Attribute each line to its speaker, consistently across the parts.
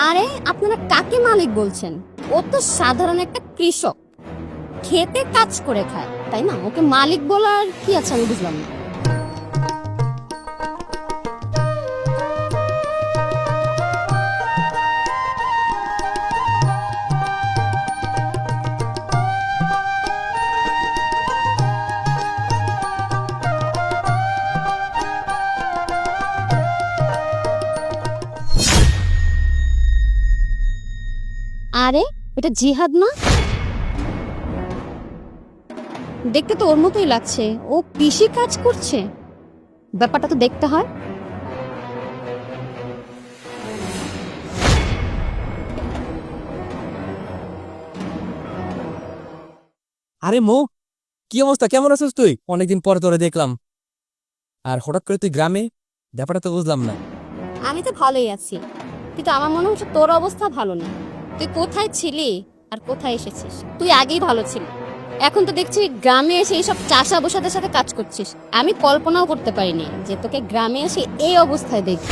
Speaker 1: আরে আপনারা কাকে মালিক বলছেন? ও তো সাধারণ একটা কৃষক, খেতে কাজ করে খায়, তাই না? ওকে মালিক বলার কি আছে আমি বুঝলাম না। আরে এটা জিহাদ না? দেখতে তো ওর মতোই লাগছে। ও কৃষি কাজ করছে, ব্যাপারটা তো দেখতে হয়।
Speaker 2: আরে মো, কি অবস্থা? কেমন আছিস তুই? অনেকদিন পরে তোরে দেখলাম। আর হঠাৎ করে তুই গ্রামে, ব্যাপারটা তো বুঝলাম না।
Speaker 1: আমি তো ভালোই আছি, কিন্তু আমার মনে হচ্ছে তোর অবস্থা ভালো না। তুই কোথায় ছিলি আর কোথায় এসেছিস? তুই আগেই ভালো ছিলি, এখন তো দেখছি গ্রামে এসে এইসব চাষা বসাদের সাথে কাজ করছিস। আমি কল্পনাও করতে পারিনি যে তোকে গ্রামে এসে এই অবস্থায় দেখি।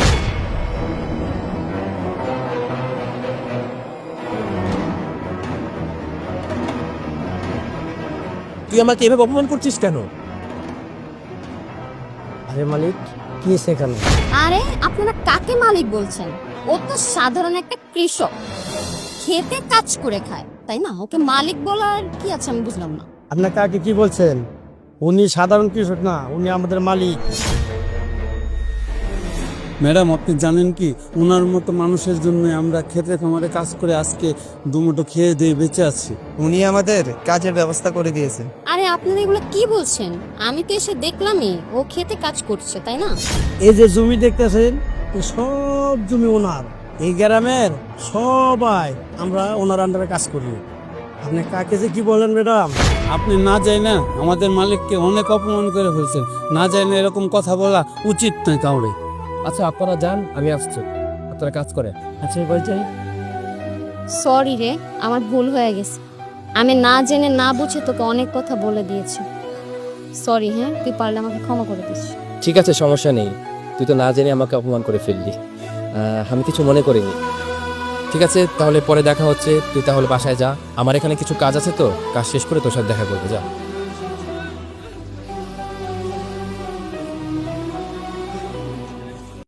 Speaker 2: তুই আমাকে এভাবে অপমান করছিস কেন?
Speaker 3: আরে মালিক, কি সেখানে?
Speaker 1: আরে আপনারা কাকে মালিক বলছেন? ও তো সাধারণ একটা কৃষক, খেতে কাজ করে খায়, তাই না? ওকে মালিক বলার কি আছে আমি বুঝলাম না।
Speaker 3: আপনার কাকে কি বলছেন? উনি সাধারণ কৃষক না, উনি আমাদের মালিক।
Speaker 4: ম্যাডাম, আপনি জানেন কি, ওনার মতো মানুষের জন্য আমরা খেতে খামারে কাজ করে আজকে দুমুঠো খেয়ে দিয়ে বেঁচে আছি।
Speaker 5: উনি আমাদের কাজের ব্যবস্থা করে দিয়েছে।
Speaker 1: আরে আপনারা এগুলো কি বলছেন? আমি তো এসে দেখলামই ও খেতে কাজ করছে, তাই না?
Speaker 3: এই যে জমি দেখতেছেন, এই সব জমি ওনার। এই গ্রামের সবাই আমরা ওনার আন্ডারে কাজ করি। আপনি কাকে যে কি বলেন ম্যাডাম?
Speaker 4: আপনি না যাই না আমাদের মালিককে অনেক অপমান করে ফেলছেন। না যাই না এরকম কথা বলা উচিত নয় কাউরে।
Speaker 2: আচ্ছা আপনারা যান, আমি আসছি। আপনারা কাজ করে।
Speaker 3: আচ্ছা এবার যাই।
Speaker 1: সরি রে, আমার ভুল হয়ে গেছে। আমি না জেনে না বুঝে তোকে অনেক কথা বলে দিয়েছি। সরি। হ্যাঁ, তুই পারলে আমাকে ক্ষমা করে দিস।
Speaker 2: ঠিক আছে, সমস্যা নেই। তুই তো না জেনে আমাকে অপমান করে ফেললি, আমি কিছু মনে করিনি। ঠিক আছে, তাহলে পরে দেখা হচ্ছে। তুই তাহলে বাসায় যা, আমার এখানে কিছু কাজ আছে, তো কাজ শেষ করে তোর সাথে দেখা করবে। যা।